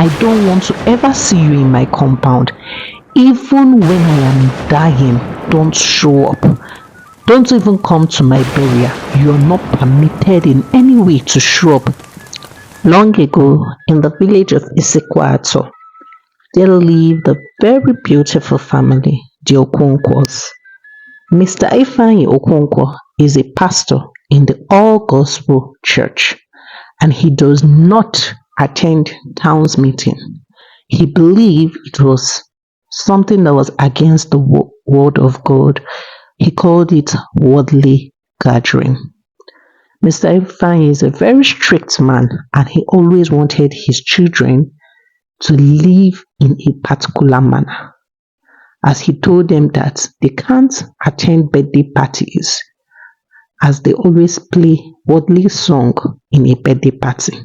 I don't want to ever see you in my compound. Even when I am dying, don't show up. Don't even come to my burial. You are not permitted in any way to show up. Long ago, in the village of Isekwato, there lived a very beautiful family, the Okonkwas. Mr. Ifeanyi Okonkwo is a pastor in the All Gospel Church, and he does not attend town's meeting. He believed it was something that was against the word of God. He called it worldly gathering. Mr. Ifeanyi is a very strict man, and he always wanted his children to live in a particular manner, as he told them that they can't attend birthday parties, as they always play worldly song in a birthday party.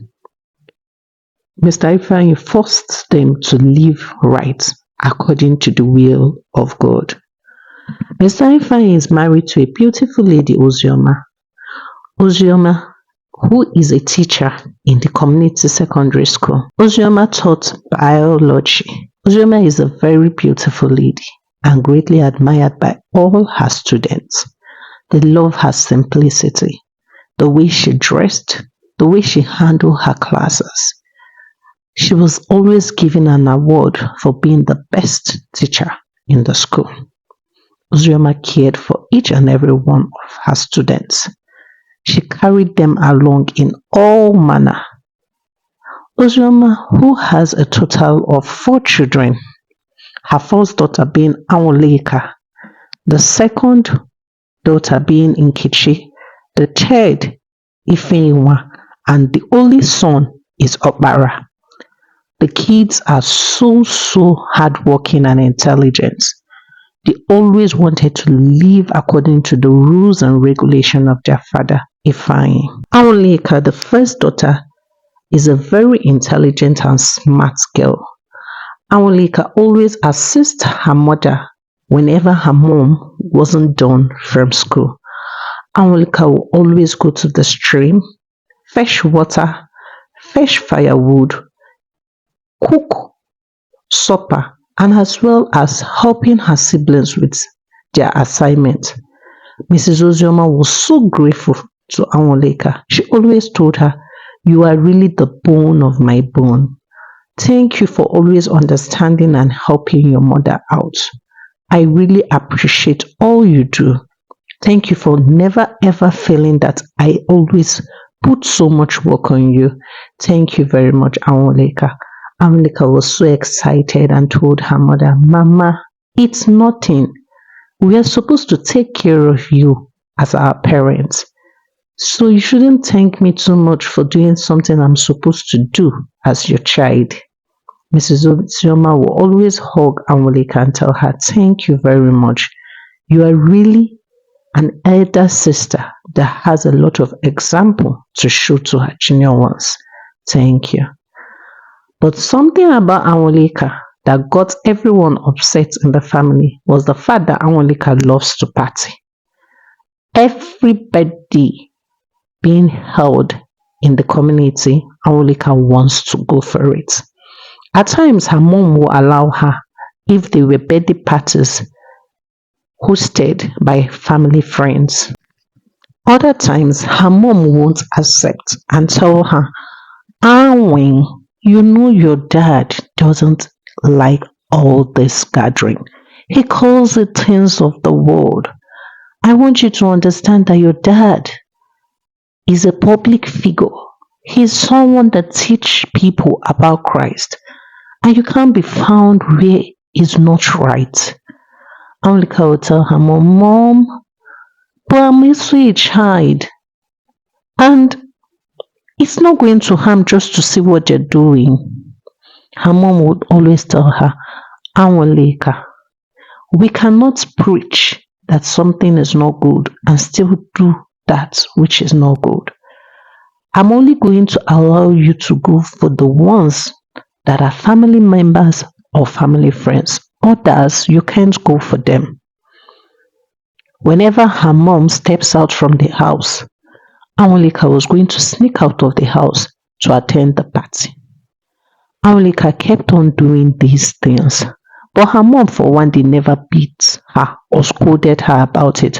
Mr. Ifeanyi forced them to live right according to the will of God. Mr. Ifeanyi is married to a beautiful lady, Ozioma. Ozioma, who is a teacher in the community secondary school. Ozioma taught biology. Ozioma is a very beautiful lady and greatly admired by all her students. They love her simplicity, the way she dressed, the way she handled her classes. She was always given an award for being the best teacher in the school. Ozioma cared for each and every one of her students. She carried them along in all manner. Ozioma, who has a total of 4 children, her first daughter being Anwuleka, the second daughter being Nkechi, the third Ifeinwa, and the only son is Okpara. The kids are so hardworking and intelligent. They always wanted to live according to the rules and regulations of their father, Ifeanyi. Anwuleka, the first daughter, is a very intelligent and smart girl. Anwuleka always assists her mother whenever her mom wasn't done from school. Anwuleka will always go to the stream, fetch water, fetch firewood, cook supper, and as well as helping her siblings with their assignment. Mrs. Ozioma was so grateful to Anwuleka. She always told her, "You are really the bone of my bone. Thank you for always understanding and helping your mother out. I really appreciate all you do. Thank you for never ever feeling that I always put so much work on you. Thank you very much, Anwuleka." Anwuleka was so excited and told her mother, "Mama, it's nothing. We are supposed to take care of you as our parents. So you shouldn't thank me too much for doing something I'm supposed to do as your child." Mrs. Ozioma will always hug Anwuleka and tell her, "Thank you very much. You are really an elder sister that has a lot of example to show to her junior ones. Thank you." But something about Anwuleka that got everyone upset in the family was the fact that Anwuleka loves to party. Every birthday being held in the community, Anwuleka wants to go for it. At times, her mom will allow her if they were birthday parties hosted by family friends. Other times, her mom won't accept and tell her, "Anwin, you know your dad doesn't like all this gathering. He calls it things of the world. I want you to understand that your dad is a public figure. He's someone that teaches people about Christ, and you can't be found where it's not right." Anwuleka will tell her mom, "Mom, but I'm also a child, and it's not going to harm just to see what they're doing." Her mom would always tell her, "Anwuleka, we cannot preach that something is not good and still do that which is not good. I'm only going to allow you to go for the ones that are family members or family friends. Others, you can't go for them." Whenever her mom steps out from the house, Anwuleka was going to sneak out of the house to attend the party. Awolika kept on doing these things, but her mom for one day never beat her or scolded her about it.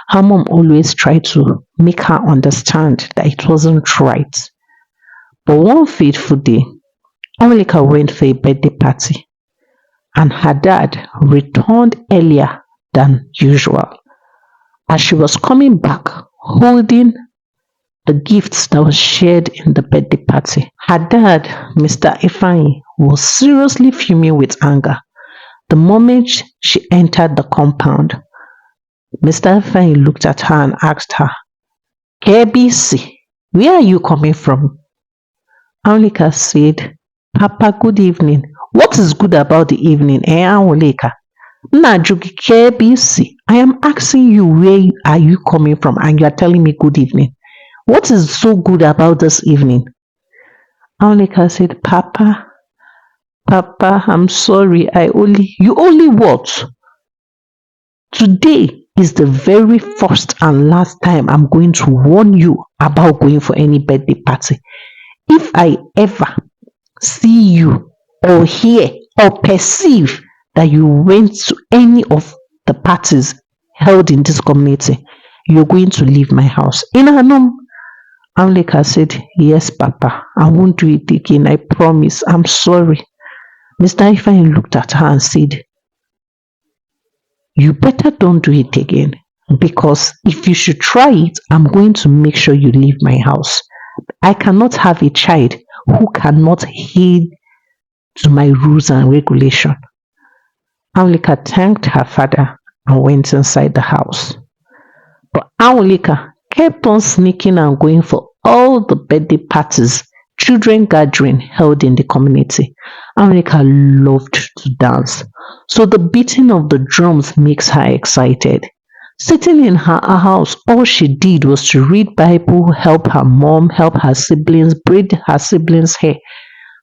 Her mom always tried to make her understand that it wasn't right. But one fateful day, Awolika went for a birthday party and her dad returned earlier than usual. As she was coming back holding the gifts that was shared in the birthday party, her dad, Mr. Ifeanyi, was seriously fuming with anger. The moment she entered the compound, Mr. Ifeanyi looked at her and asked her, "KBC, where are you coming from?" Awolika said, "Papa, good evening." "What is good about the evening, Awolika?" "Najuki KBC, I am asking you where are you coming from and you are telling me good evening. What is so good about this evening?" Awolika said, Papa, I'm sorry. You only what? Today is the very first and last time I'm going to warn you about going for any birthday party. If I ever see you or hear or perceive that you went to any of the parties held in this community, you're going to leave my house. Awolika said, "Yes, Papa, I won't do it again. I promise. I'm sorry." Mr. Ifeanyi looked at her and said, "You better don't do it again, because if you should try it, I'm going to make sure you leave my house. I cannot have a child who cannot heed to my rules and regulation." Awolika thanked her father and went inside the house. But Awolika kept on sneaking and going for all the birthday parties, children gathering held in the community. Awolika loved to dance, so the beating of the drums makes her excited. Sitting in her house, all she did was to read Bible, help her mom, help her siblings, braid her siblings' hair.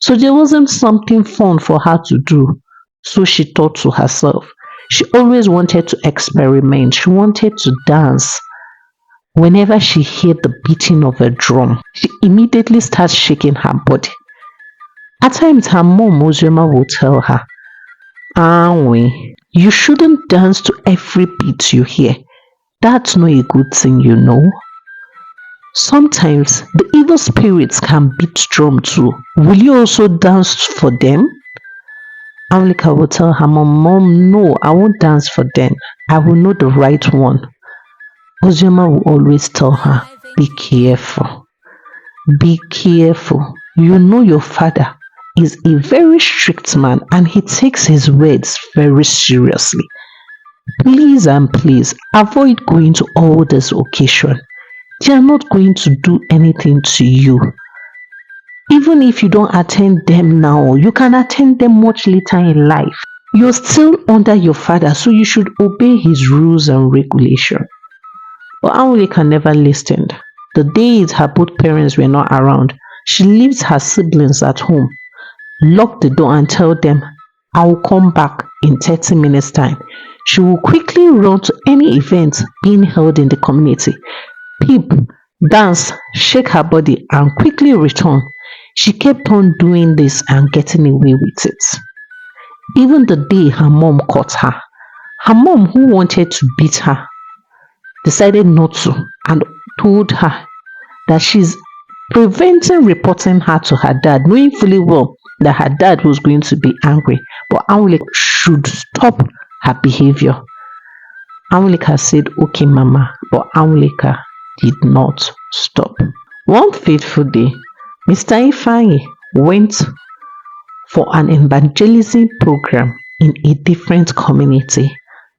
So there wasn't something fun for her to do. So she thought to herself. She always wanted to experiment. She wanted to dance. Whenever she heard the beating of a drum, she immediately starts shaking her body. At times, her mom, Uzoma, would tell her, "Anwe, you shouldn't dance to every beat you hear. That's not a good thing, you know. Sometimes the evil spirits can beat drum too. Will you also dance for them?" Awolika would tell her mom, "No, I won't dance for them. I will know the right one." Uzoma will always tell her, "Be careful. Be careful. You know your father is a very strict man and he takes his words very seriously. Please and please avoid going to all this occasion. They are not going to do anything to you. Even if you don't attend them now, you can attend them much later in life. You're still under your father, so you should obey his rules and regulations." But Awolika never listened. The days her both parents were not around, she leaves her siblings at home, locked the door and tell them, "I will come back in 30 minutes time." She will quickly run to any event being held in the community, peep, dance, shake her body and quickly return. She kept on doing this and getting away with it. Even the day her mom caught her mom, who wanted to beat her, decided not to and told her that she's preventing reporting her to her dad, knowing fully well that her dad was going to be angry, but Awolika should stop her behavior. Awolika said, "Okay, Mama," but Awolika did not stop. One fateful day, Mr. Ifeanyi went for an evangelism program in a different community,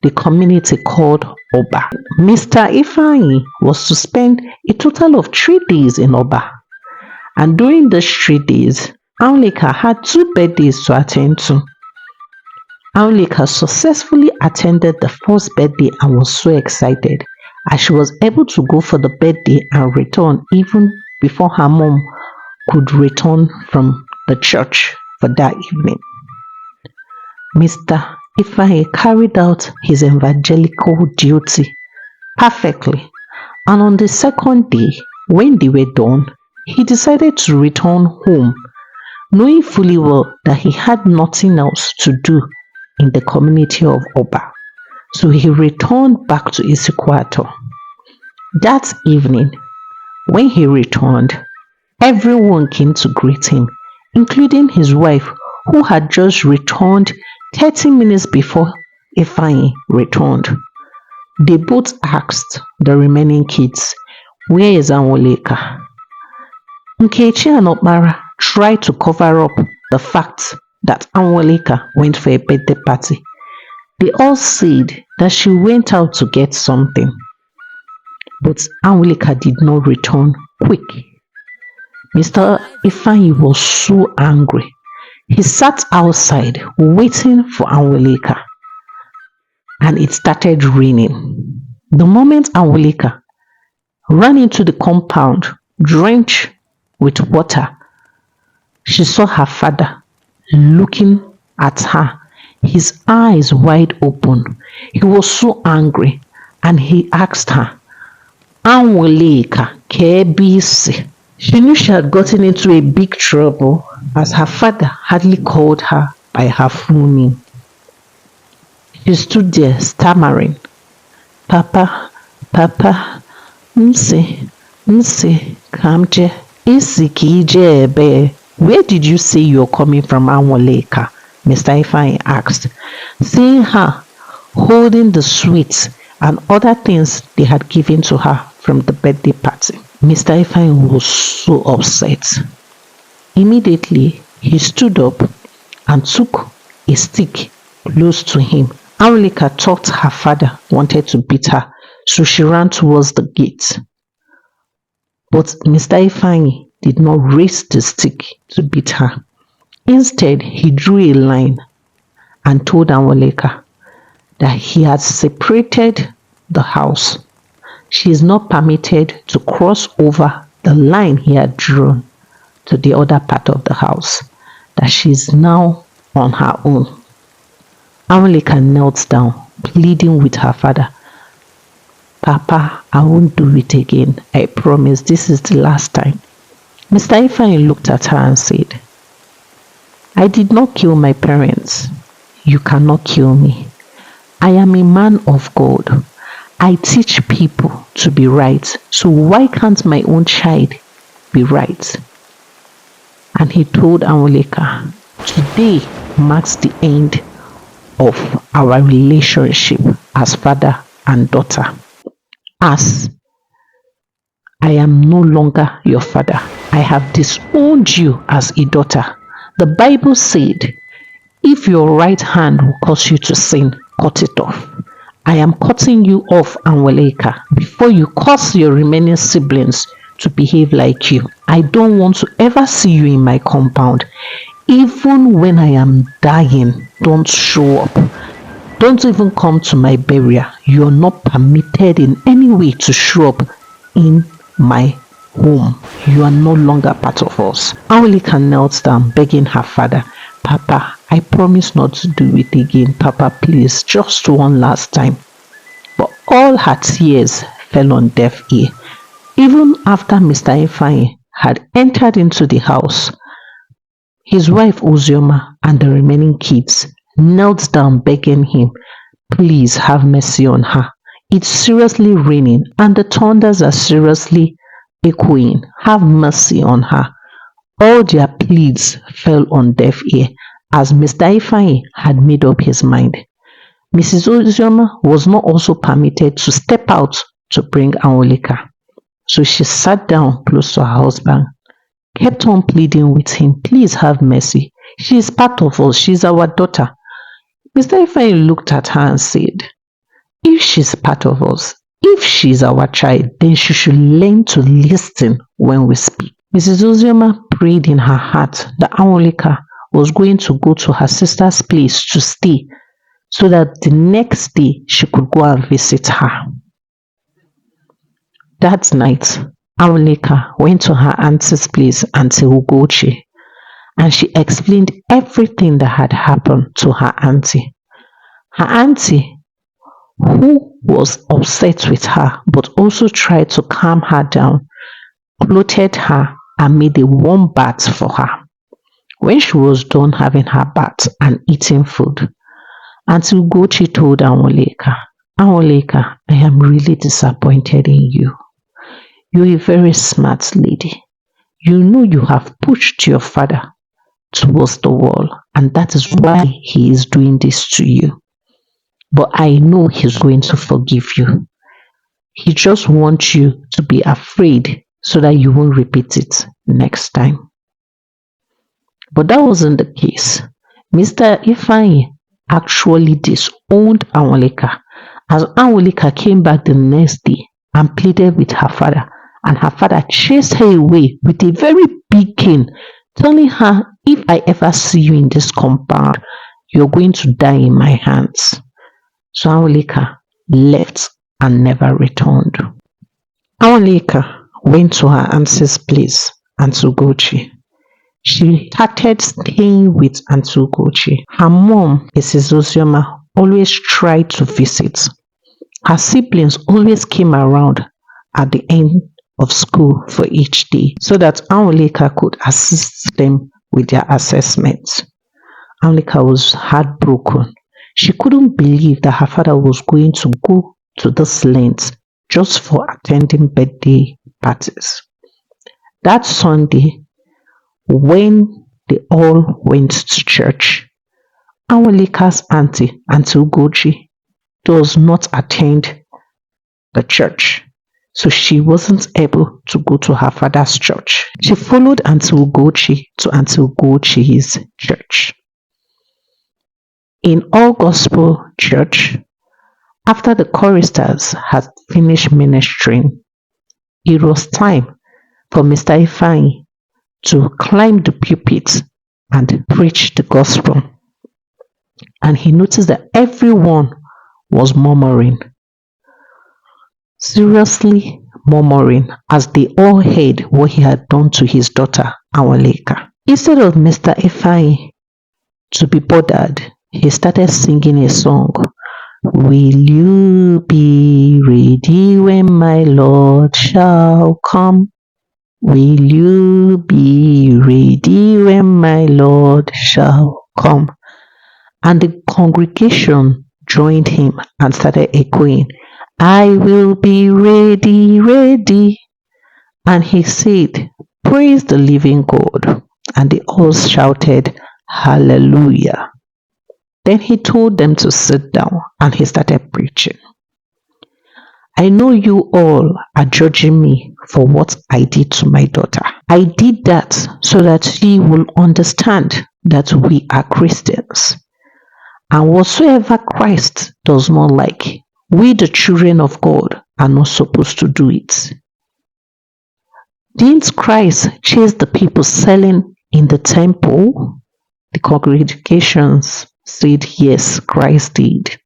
the community called Oba. Mr. Ifeanyi was to spend a total of 3 days in Oba, and during those 3 days, Awolika had 2 birthdays to attend to. Awolika successfully attended the first birthday and was so excited as she was able to go for the birthday and return even before her mom could return from the church for that evening. Mr. Ifeanyi carried out his evangelical duty perfectly, and on the second day, when they were done, he decided to return home. knowing fully well that he had nothing else to do in the community of Oba. So he returned back to his quarter. That evening, when he returned, everyone came to greet him, including his wife, who had just returned 30 minutes before Ifeanyi returned. They both asked the remaining kids, "Where is Anwoleka?" Nkechi and Okpara tried to cover up the fact that Anwoleka went for a birthday party. They all said that she went out to get something, but Anwoleka did not return quick. Mr. Ifeanyi was so angry. He sat outside waiting for Anwoleka, and it started raining. The moment Anwoleka ran into the compound, drenched with water, she saw her father looking at her, his eyes wide open. He was so angry, and he asked her, "Anwoleka, kebisi?" She knew she had gotten into a big trouble, as her father hardly called her by her full name. She stood there stammering, "Papa, Papa, Mse, Kamje, Isikije ebe." "Where did you say you're coming from, Anwoleka?" Mr. Ifeanyi asked, seeing her holding the sweets and other things they had given to her from the birthday party. Mr. Ifeanyi was so upset. Immediately, he stood up and took a stick close to him. Anwoleka thought her father wanted to beat her, so she ran towards the gate. But Mr. Ifeanyi did not raise the stick to beat her. Instead, he drew a line and told Anwoleka that he had separated the house. She is not permitted to cross over the line he had drawn to the other part of the house, that she is now on her own. Anwoleka knelt down, pleading with her father, "Papa, I won't do it again. I promise this is the last time." Mr. Ifeanyi looked at her and said, "I did not kill my parents. You cannot kill me. I am a man of God. I teach people to be right. So why can't my own child be right?" And he told Anwoleka, "Today marks the end of our relationship as father and daughter, as I am no longer your father. I have disowned you as a daughter. The Bible said, if your right hand will cause you to sin, cut it off. I am cutting you off, Anwoleka, before you cause your remaining siblings to behave like you. I don't want to ever see you in my compound. Even when I am dying, don't show up. Don't even come to my burial. You are not permitted in any way to show up in my home. You are no longer part of us." Anwoleka knelt down, begging her father, "Papa, I promise not to do it again. Papa, please, just one last time." But all her tears fell on deaf ear. Even after Mr. Ifeanyi had entered into the house, his wife Uzioma and the remaining kids knelt down, begging him, "Please have mercy on her. It's seriously raining and the thunders are seriously echoing. Have mercy on her." All their pleas fell on deaf ear, as Mr. Ifeanyi had made up his mind. Mrs. Uzioma was not also permitted to step out to bring Anwoleka. So she sat down close to her husband, kept on pleading with him, "Please have mercy. She is part of us. She is our daughter." Mr. Ifeanyi looked at her and said, "If she's part of us, if she's our child, then she should learn to listen when we speak." Mrs. Uzioma prayed in her heart that Anwoleka was going to go to her sister's place to stay, so that the next day she could go and visit her. That night, Anwoleka went to her auntie's place, Auntie Ugochi, and she explained everything that had happened to her auntie. Her auntie, who was upset with her but also tried to calm her down, clothed her and made a warm bath for her. When she was done having her bath and eating food, Auntie Ugochi told Anwoleka, Anwoleka, I am really disappointed in you. You're a very smart lady. You know you have pushed your father towards the wall, and that is why he is doing this to you. But I know he's going to forgive you. He just wants you to be afraid so that you won't repeat it next time. But that wasn't the case. Mr. Ifeanyi actually disowned Anwoleka as Anwoleka came back the next day and pleaded with her father, and her father chased her away with a very big cane, telling her, if I ever see you in this compound, you're going to die in my hands. So Anwoleka left and never returned. Anwoleka went to her auntie's place, Auntie Ugochi. She started staying with Auntie Ugochi. Her mom, Mrs. Ozioma, always tried to visit. Her siblings always came around at the end of school for each day so that Anwoleka could assist them with their assessments. Anwoleka was heartbroken. She couldn't believe that her father was going to go to this length just for attending birthday parties. That Sunday, when they all went to church, Anwoleka's auntie, Auntie Ugochi, does not attend the church, so she wasn't able to go to her father's church. She followed Auntie Ugochi to Auntie Ugochi's church. In All Gospel Church, after the choristers had finished ministering, it was time for Mr. Ifeanyi to climb the pulpit and preach the gospel. And he noticed that everyone was murmuring, seriously murmuring, as they all heard what he had done to his daughter, Anwoleka. Instead of Mr. Ifeanyi to be bothered, he started singing a song. Will you be ready when my Lord shall come? Will you be ready when my Lord shall come? And the congregation joined him and started echoing, I will be ready, ready. And he said, praise the living God. And they all shouted, hallelujah. Then he told them to sit down and he started preaching. I know you all are judging me for what I did to my daughter. I did that so that she will understand that we are Christians. And whatsoever Christ does not like, we the children of God are not supposed to do it. Didn't Christ chase the people selling in the temple? The congregations said yes, Christ did.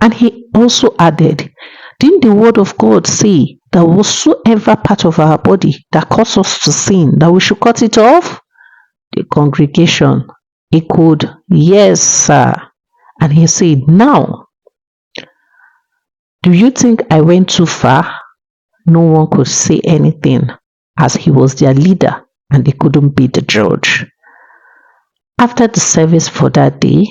And he also added, didn't the word of God say that whatsoever part of our body that causes us to sin, that we should cut it off? The congregation echoed, yes, sir. And he said, now, do you think I went too far? No one could say anything as he was their leader and they couldn't be the judge. After the service for that day,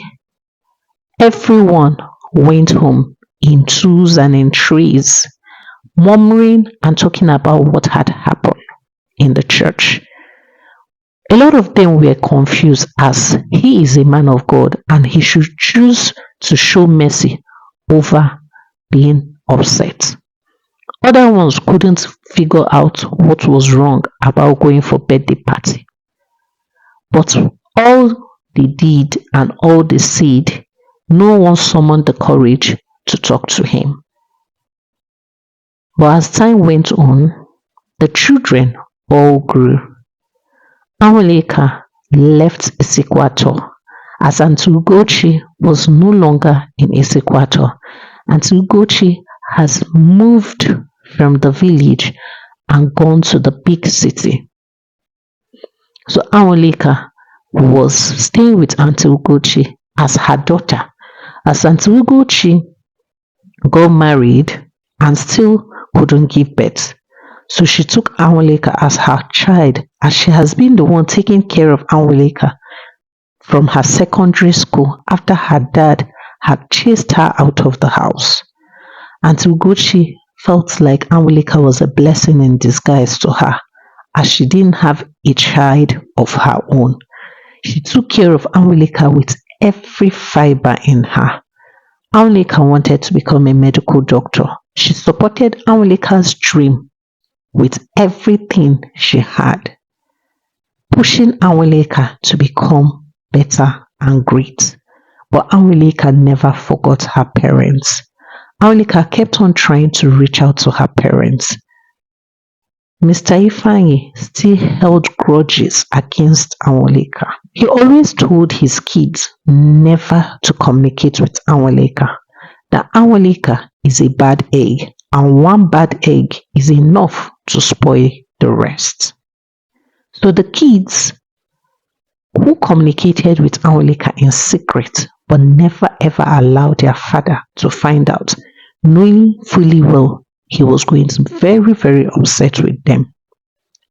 everyone went home in twos and in threes, murmuring and talking about what had happened in the church. A lot of them were confused as he is a man of God and he should choose to show mercy over being upset. Other ones couldn't figure out what was wrong about going for birthday party. But all they did and all they said, no one summoned the courage to talk to him. But as time went on, the children all grew. Anwoleka left Isikwato as Auntie Ugochi was no longer in Isikwato. Auntie Ugochi has moved from the village and gone to the big city. So Anwoleka was staying with Auntie Ugochi as her daughter, as Auntie Ugochi got married and still couldn't give birth. So she took Anwoleka as her child, as she has been the one taking care of Anwoleka from her secondary school after her dad had chased her out of the house. Auntie Ugochi felt like Anwulika was a blessing in disguise to her, as she didn't have a child of her own. She took care of Anwulika with every fiber in her. Anwulika wanted to become a medical doctor. She supported Anwulika's dream with everything she had, pushing Anwulika to become better and great. But Anwulika never forgot her parents. Anwulika kept on trying to reach out to her parents. Mr. Ifeanyi still held grudges against Anwulika. He always told his kids never to communicate with Anwulika, that Anwulika is a bad egg, and one bad egg is enough to spoil the rest. So the kids who communicated with Anwulika in secret but never ever allowed their father to find out, knowing fully well he was going to be very, very upset with them,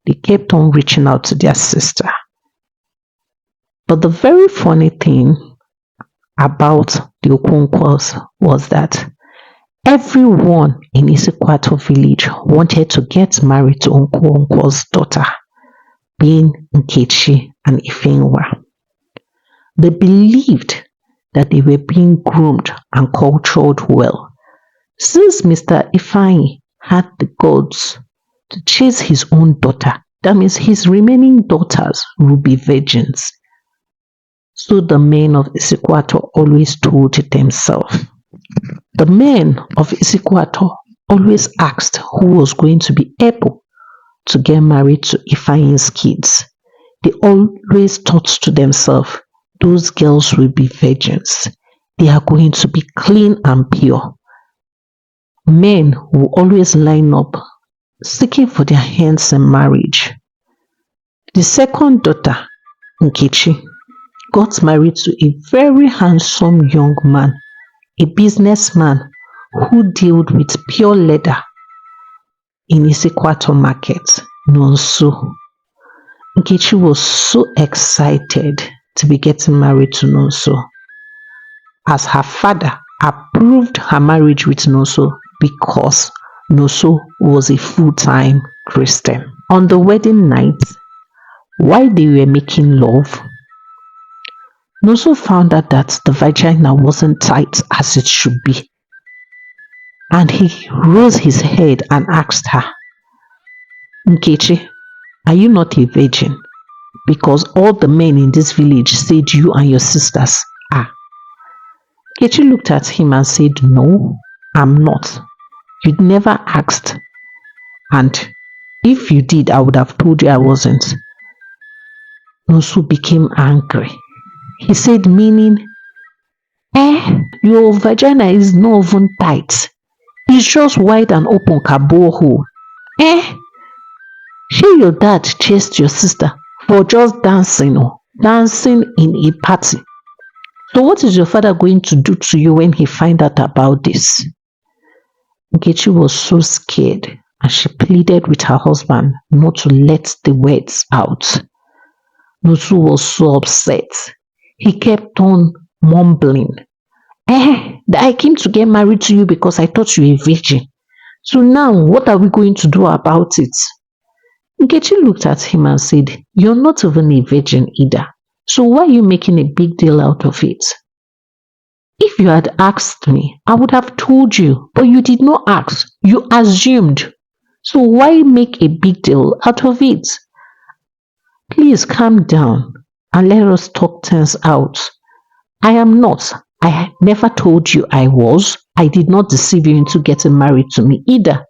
they kept on reaching out to their sister. But the very funny thing about the Okonkwas was that everyone in Isikwato village wanted to get married to Uncle Onkwa's daughter, being Nkechi and Ifenwa. They believed that they were being groomed and cultured well. Since Mr. Ifeanyi had the guts to chase his own daughter, that means his remaining daughters will be virgins. So the men of Isikwato always told themselves. The men of Isikwato always asked who was going to be able to get married to Ifeanyi's kids. They always thought to themselves, those girls will be virgins. They are going to be clean and pure. Men will always line up seeking for their hands in marriage. The second daughter, Nkechi, got married to a very handsome young man, a businessman who dealt with pure leather in Isikwato market, Nonso. Nkechi was so excited to be getting married to Nonso, as her father approved her marriage with Nonso because Nonso was a full-time Christian. On the wedding night, while they were making love, Nonso found out that the vagina wasn't tight as it should be, and he rose his head and asked her, Nkechi, are you not a virgin? Because all the men in this village said you and your sisters are. Nkechi looked at him and said, no, I'm not. You'd never asked, and if you did, I would have told you I wasn't. Nonso became angry. He said, meaning, your vagina is not even tight. It's just wide and open kaboho. Sure, your dad chased your sister for just dancing in a party. So what is your father going to do to you when he finds out about this? Nkechi was so scared, and she pleaded with her husband not to let the words out. Nonso was so upset. He kept on mumbling, I came to get married to you because I thought you were a virgin. So now what are we going to do about it? Nkechi looked at him and said, you're not even a virgin either. So why are you making a big deal out of it? If you had asked me, I would have told you, but you did not ask. You assumed. So why make a big deal out of it? Please calm down and let us talk things out. I am not. I never told you I was. I did not deceive you into getting married to me either.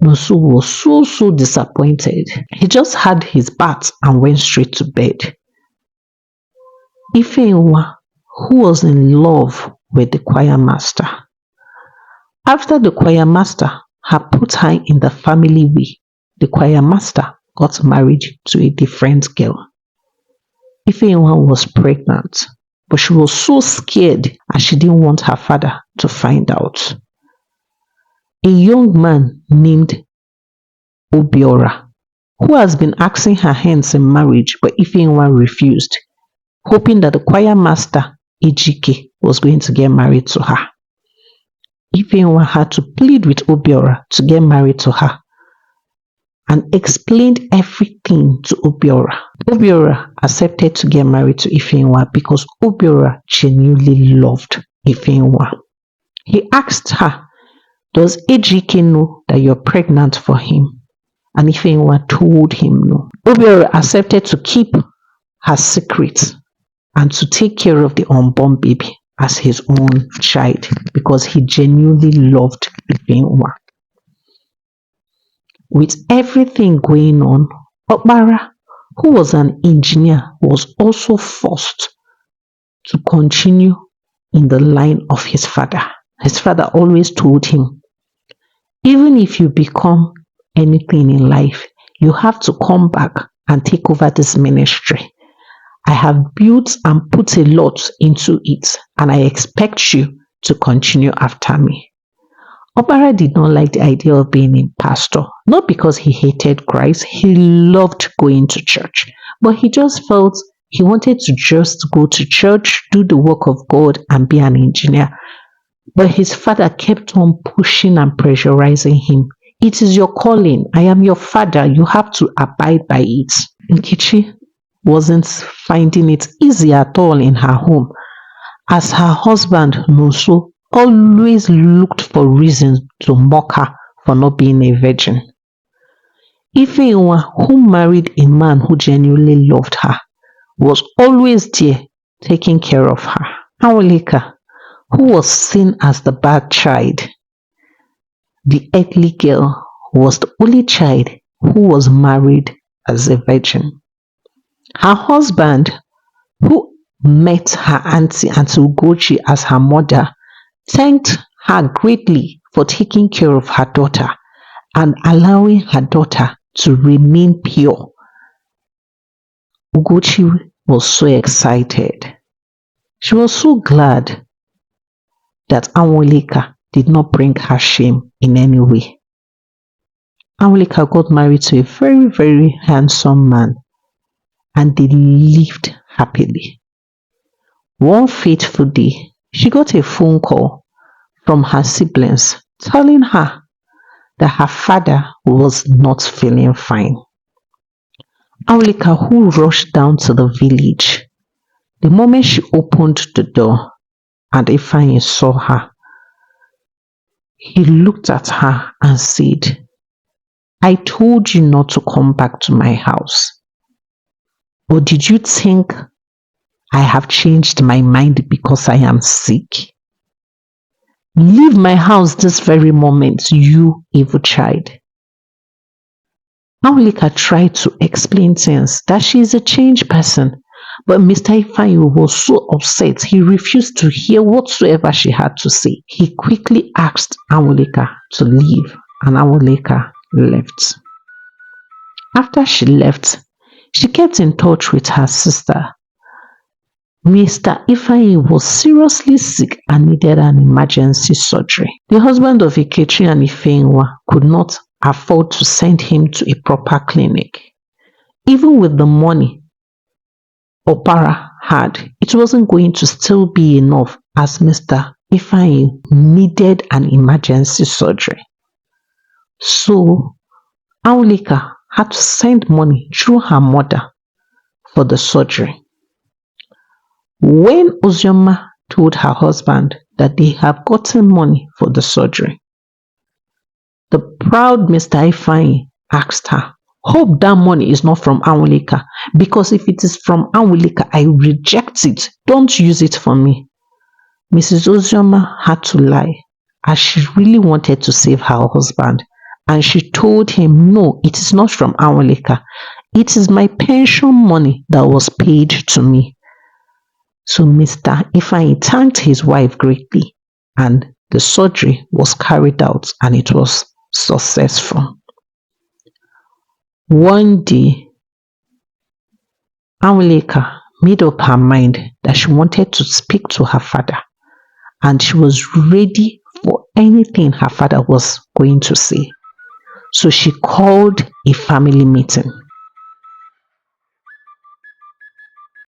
Nonso was so disappointed. He just had his bath and went straight to bed. Ifeanyi, who was in love with the choir master. After the choir master had put her in the family way, the choir master got married to a different girl. Ifeanyi was pregnant, but she was so scared and she didn't want her father to find out. A young man named Obiora, who has been asking her hands in marriage, but Ifeanyi refused, hoping that the choir master, Ejike, was going to get married to her. Ifeinwa had to plead with Obiora to get married to her and explained everything to Obiora. Obiora accepted to get married to Ifeinwa because Obiora genuinely loved Ifeinwa. He asked her, "Does Ejike know that you're pregnant for him?" And Ifeinwa told him no. Obiora accepted to keep her secret and to take care of the unborn baby as his own child because he genuinely loved Ifeinwa. With everything going on, Okpara, who was an engineer, was also forced to continue in the line of his father. His father always told him, even if you become anything in life, you have to come back and take over this ministry. I have built and put a lot into it, and I expect you to continue after me. Okpara did not like the idea of being a pastor, not because he hated Christ. He loved going to church, but he just felt he wanted to just go to church, do the work of God, and be an engineer. But his father kept on pushing and pressurizing him. It is your calling. I am your father. You have to abide by it. Nkechi wasn't finding it easy at all in her home, as her husband, Nonso, always looked for reasons to mock her for not being a virgin. Ifeinwa, who married a man who genuinely loved her, was always there taking care of her. Awolika, who was seen as the bad child, the earthly girl, was the only child who was married as a virgin. Her husband, who met her auntie Ugochi as her mother, thanked her greatly for taking care of her daughter and allowing her daughter to remain pure. Ugochi was so excited. She was so glad that Awolika did not bring her shame in any way. Awolika got married to a very, very handsome man, and they lived happily. One fateful day, she got a phone call from her siblings telling her that her father was not feeling fine. Awolika, who rushed down to the village, the moment she opened the door and Ifeanyi saw her, he looked at her and said, "I told you not to come back to my house. Or did you think I have changed my mind because I am sick? Leave my house this very moment, you evil child." Awolika tried to explain things, that she is a changed person, but Mr. Ifeanyi was so upset he refused to hear whatsoever she had to say. He quickly asked Awolika to leave, and Awolika left. After she left, she kept in touch with her sister. Mr. Ifeanyi was seriously sick and needed an emergency surgery. The husband of Ikechi and Ifeinwa could not afford to send him to a proper clinic. Even with the money Okpara had, it wasn't going to still be enough, as Mr. Ifeanyi needed an emergency surgery. So Awolika had to send money through her mother for the surgery. When Ozioma told her husband that they have gotten money for the surgery, the proud Mr. Ifeanyi asked her, "Hope that money is not from Awolika, because if it is from Awolika, I reject it. Don't use it for me." Mrs. Ozioma had to lie, as she really wanted to save her husband, and she told him, "No, it is not from Awolika. It is my pension money that was paid to me." So Mr. Ifeanyi thanked his wife greatly, and the surgery was carried out and it was successful. One day, Awolika made up her mind that she wanted to speak to her father, and she was ready for anything her father was going to say. So she called a family meeting.